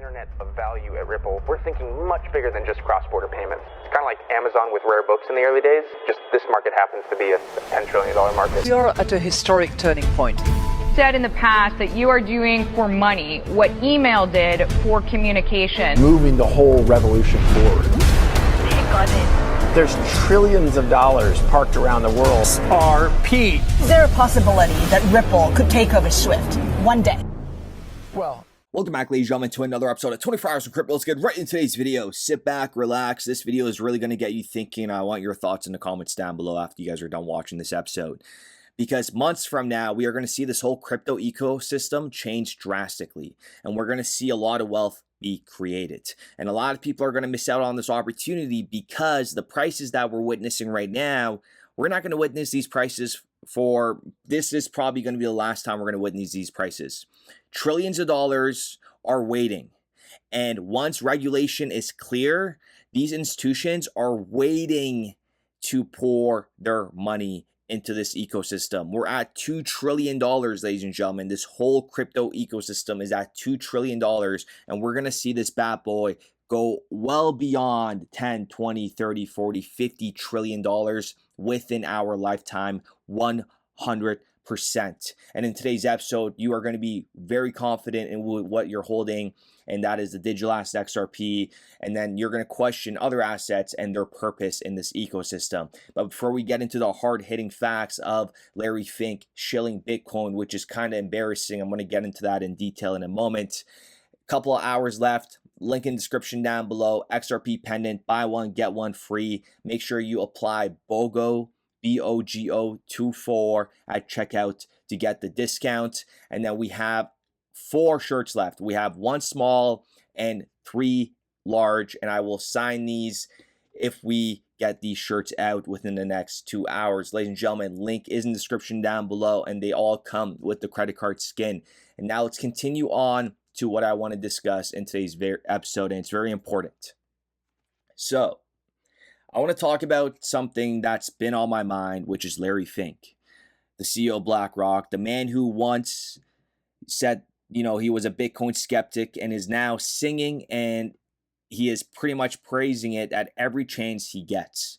internet of value at Ripple, we're thinking much bigger than just cross-border payments. It's kind of like Amazon with rare books in the early days, just this market happens to be a $10 trillion market. We are at a historic turning point. Said in the past that you are doing for money what email did for communication. Moving the whole revolution forward. Take on it. There's trillions of dollars parked around the world. XRP. Is there a possibility that Ripple could take over Swift one day? Well, welcome back, ladies and gentlemen, to another episode of 24 Hours of Crypto. Let's get right into today's video. Sit back, relax. This video is really going to get you thinking. I want your thoughts in the comments down below after you guys are done watching this episode. Because months from now, we are going to see this whole crypto ecosystem change drastically. And we're going to see a lot of wealth be created. And a lot of people are going to miss out on this opportunity because the prices that we're witnessing right now, we're not going to witness these prices for, this is probably going to be the last time we're going to witness these prices. Trillions of dollars are waiting. And once regulation is clear, these institutions are waiting to pour their money into this ecosystem. We're at $2 trillion, ladies and gentlemen. This whole crypto ecosystem is at $2 trillion, and we're gonna see this bad boy go well beyond 10, 20, 30, 40, 50 trillion dollars within our lifetime, 100%. And in today's episode, you are going to be very confident in what you're holding, and that is the digital asset XRP. And then you're going to question other assets and their purpose in this ecosystem. But before we get into the hard-hitting facts of Larry Fink shilling Bitcoin, which is kind of embarrassing, I'm going to get into that in detail in a moment. A couple of hours left. Link in the description down below. XRP Pendant, buy one, get one free. Make sure you apply BOGO, BOGO 24 at checkout to get the discount. And then we have 4 shirts left. We have 1 small and 3 large, and I will sign these if we get these shirts out within the next 2 hours. Ladies and gentlemen, link is in the description down below, and they all come with the credit card skin. And now let's continue on to what I want to discuss in today's episode, and it's very important. So, I want to talk about something that's been on my mind, which is Larry Fink, the CEO of BlackRock, the man who once said, you know, he was a Bitcoin skeptic and is now singing, and he is pretty much praising it at every chance he gets.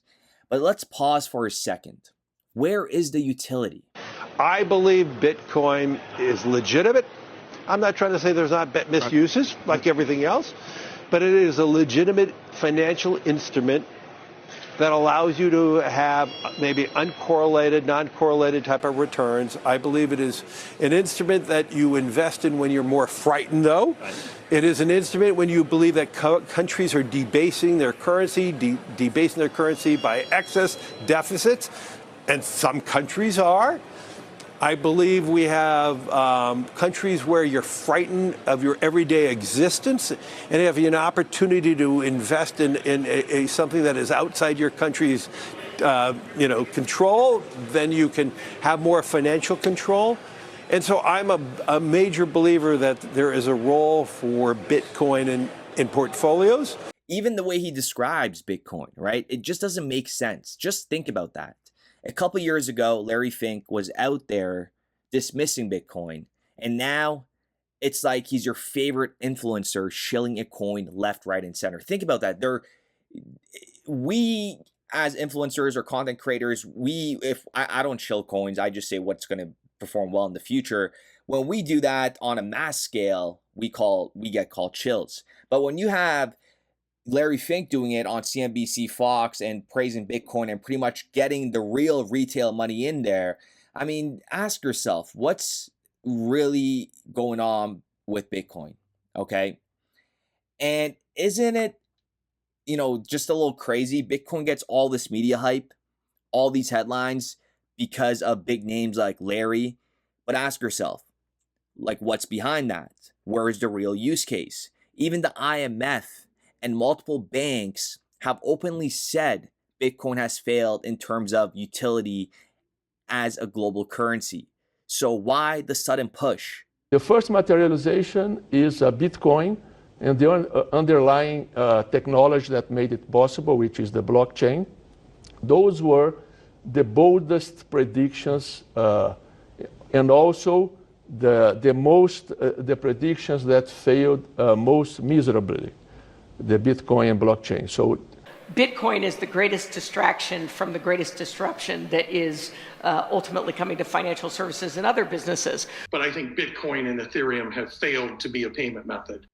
But let's pause for a second. Where is the utility? I believe Bitcoin is legitimate. I'm not trying to say there's not misuses like everything else, but it is a legitimate financial instrument that allows you to have maybe uncorrelated, non-correlated type of returns. I believe it is an instrument that you invest in when you're more frightened, though. Right. It is an instrument when you believe that countries are debasing their currency, debasing their currency by excess deficits, and some countries are. I believe we have countries where you're frightened of your everyday existence, and if you have an opportunity to invest in something that is outside your country's control, then you can have more financial control. And so I'm a major believer that there is a role for Bitcoin in portfolios. Even the way he describes Bitcoin, right? It just doesn't make sense. Just think about that. A couple years ago, Larry Fink was out there dismissing Bitcoin, and now it's like he's your favorite influencer shilling a coin left, right, and center. Think about that. We as influencers or content creators, if I don't shill coins, I just say what's going to perform well in the future. When we do that on a mass scale, we get called chills. But when you have Larry Fink doing it on CNBC, Fox, and praising Bitcoin and pretty much getting the real retail money in there, I mean, ask yourself, what's really going on with Bitcoin, okay? And isn't it, just a little crazy? Bitcoin gets all this media hype, all these headlines because of big names like Larry, but ask yourself, like, what's behind that? Where is the real use case? Even the IMF and multiple banks have openly said Bitcoin has failed in terms of utility as a global currency. So why the sudden push? The first materialization is Bitcoin and the underlying technology that made it possible, which is the blockchain. Those were the boldest predictions and also the predictions that failed most miserably, the Bitcoin and blockchain. So Bitcoin is the greatest distraction from the greatest disruption that is ultimately coming to financial services and other businesses. But I think Bitcoin and Ethereum have failed to be a payment method.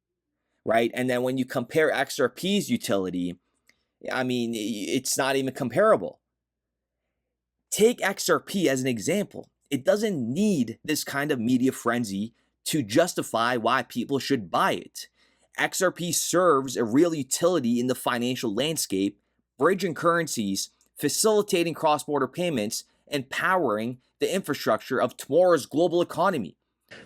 Right? And then when you compare XRP's utility, I mean, it's not even comparable. Take XRP as an example. It doesn't need this kind of media frenzy to justify why people should buy it. XRP serves a real utility in the financial landscape, bridging currencies, facilitating cross-border payments, and powering the infrastructure of tomorrow's global economy.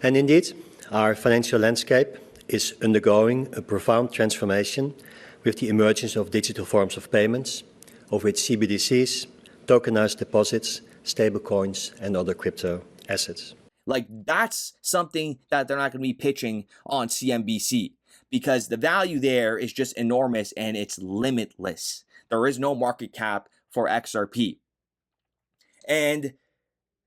And indeed, our financial landscape is undergoing a profound transformation with the emergence of digital forms of payments, of which CBDCs, tokenized deposits, stablecoins, and other crypto assets. Like, that's something that they're not going to be pitching on CNBC. Because the value there is just enormous and it's limitless. There is no market cap for XRP. And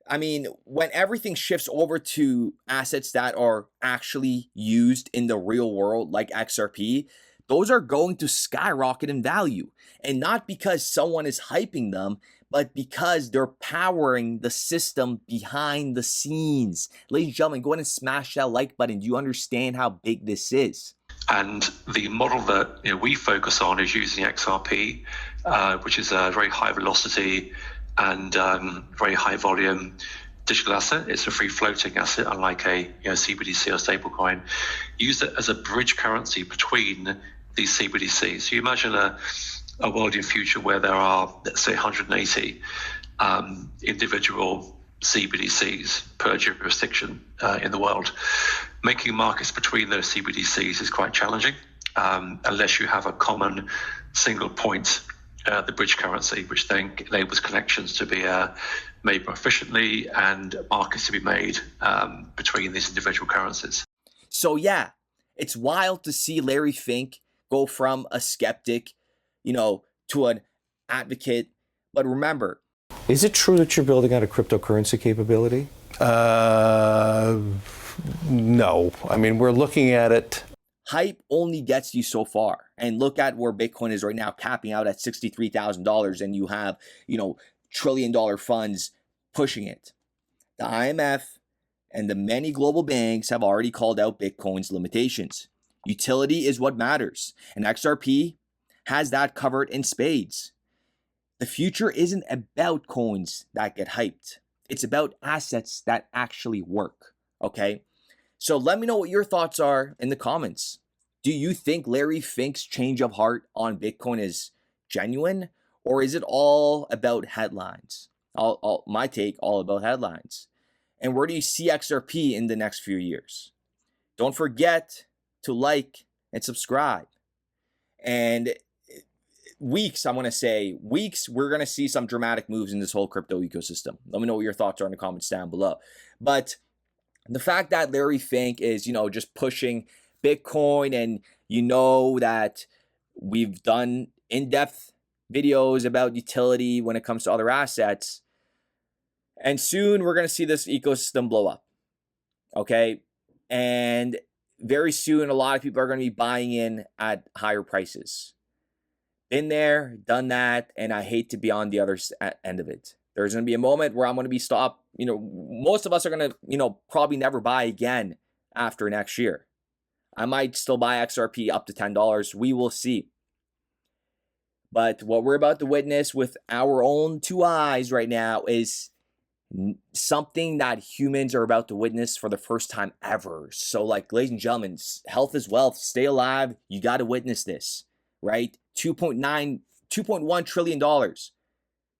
I mean, when everything shifts over to assets that are actually used in the real world, like XRP, those are going to skyrocket in value. And not because someone is hyping them, but because they're powering the system behind the scenes. Ladies and gentlemen, go ahead and smash that like button. Do you understand how big this is? And the model that we focus on is using XRP, which is a very high velocity and very high volume digital asset. It's a free floating asset, unlike a CBDC or stablecoin. Use it as a bridge currency between these CBDCs. So you imagine a world in future where there are, let's say, 180 individual CBDCs per jurisdiction in the world. Making markets between those CBDCs is quite challenging unless you have a common single point, the bridge currency, which then enables connections to be made more efficiently and markets to be made between these individual currencies. So yeah, it's wild to see Larry Fink go from a skeptic, to an advocate. But remember, is it true that you're building out a cryptocurrency capability? No. I mean, we're looking at it. Hype only gets you so far. And look at where Bitcoin is right now, capping out at $63,000, and you have, trillion-dollar funds pushing it. The IMF and the many global banks have already called out Bitcoin's limitations. Utility is what matters, and XRP has that covered in spades. The future isn't about coins that get hyped. It's about assets that actually work, okay? So let me know what your thoughts are in the comments. Do you think Larry Fink's change of heart on Bitcoin is genuine, or is it all about headlines? My take, all about headlines. And where do you see XRP in the next few years? Don't forget to like and subscribe. And we're going to see some dramatic moves in this whole crypto ecosystem. Let me know what your thoughts are in the comments down below. But the fact that Larry Fink is, just pushing Bitcoin, and that we've done in-depth videos about utility when it comes to other assets, and soon we're going to see this ecosystem blow up, okay? And very soon, a lot of people are going to be buying in at higher prices. Been there, done that, and I hate to be on the other end of it. There's going to be a moment where I'm going to be stopped. Most of us are going to, probably never buy again after next year. I might still buy XRP up to $10. We will see. But what we're about to witness with our own two eyes right now is something that humans are about to witness for the first time ever. So, ladies and gentlemen, health is wealth. Stay alive. You got to witness this, right? $2.1 trillion.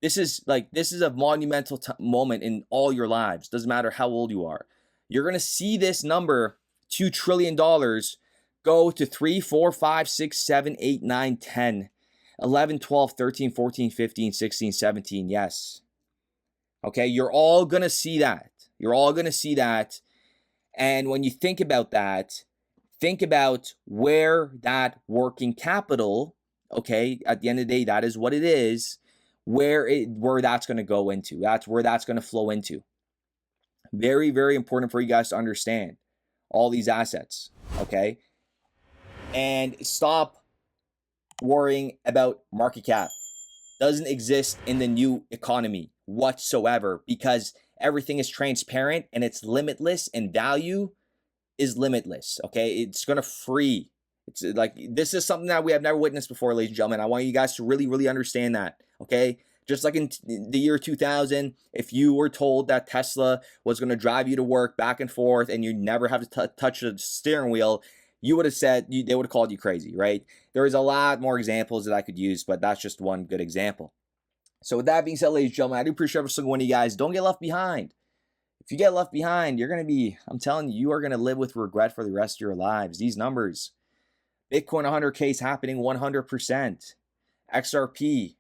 This is a monumental moment in all your lives. Doesn't matter how old you are. You're going to see this number, $2 trillion, go to 3, 4, 5, 6, 7, 8, 9, 10, 11, 12, 13, 14, 15, 16, 17. Yes. Okay, you're all going to see that. You're all going to see that. And when you think about that, think about where that working capital, okay, at the end of the day, that is what it is, where that's going to go into. That's where that's going to flow into. Very, very important for you guys to understand all these assets, okay? And stop worrying about market cap. Doesn't exist in the new economy whatsoever, because everything is transparent and it's limitless, and value is limitless, okay? It's going to free. It's like, this is something that we have never witnessed before, ladies and gentlemen. I want you guys to really, really understand that, okay? Just like in the year 2000, if you were told that Tesla was going to drive you to work back and forth and you never have to touch the steering wheel, you would have said, they would have called you crazy, right? There is a lot more examples that I could use, but that's just one good example. So with that being said, ladies and gentlemen, I do appreciate every single one of you guys. Don't get left behind. If you get left behind, you're going to be, I'm telling you, you are going to live with regret for the rest of your lives. These numbers, Bitcoin 100K is happening 100%. XRP,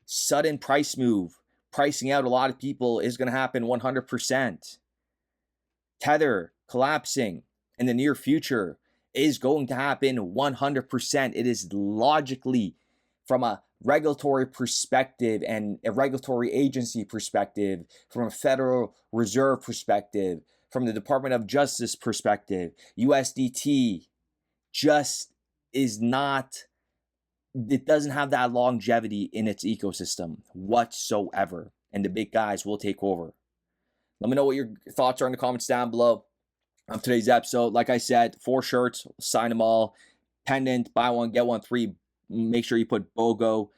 sudden price move, pricing out a lot of people, is going to happen 100%. Tether collapsing in the near future is going to happen 100%. It is logically, from a regulatory perspective and a regulatory agency perspective, from a Federal Reserve perspective, from the Department of Justice perspective, USDT just is not, it doesn't have that longevity in its ecosystem whatsoever. And the big guys will take over. Let me know what your thoughts are in the comments down below on today's episode. Like I said, 4 shirts, sign them all. Pendant, buy one, get one free. Make sure you put BOGO.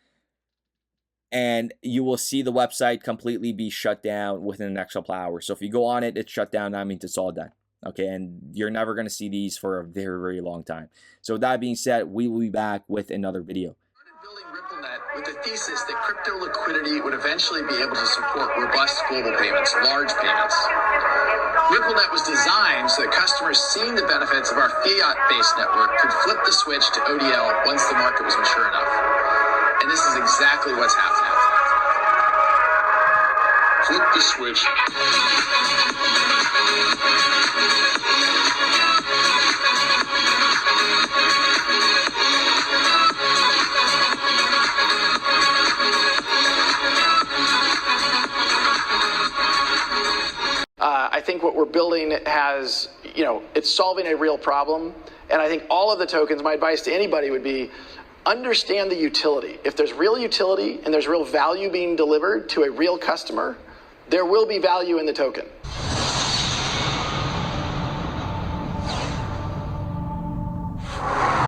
And you will see the website completely be shut down within the next couple hours. So if you go on it, it's shut down. That means it's all done. Okay, and you're never going to see these for a very, very long time. So with that being said, we will be back with another video. Building RippleNet with the thesis that crypto liquidity would eventually be able to support robust global payments, large payments. RippleNet was designed so that customers seeing the benefits of our fiat-based network could flip the switch to ODL once the market was mature enough. And this is exactly what's happening. Flip the switch. I think what we're building has, it's solving a real problem. And I think all of the tokens, my advice to anybody would be, understand the utility. If there's real utility and there's real value being delivered to a real customer, there will be value in the token.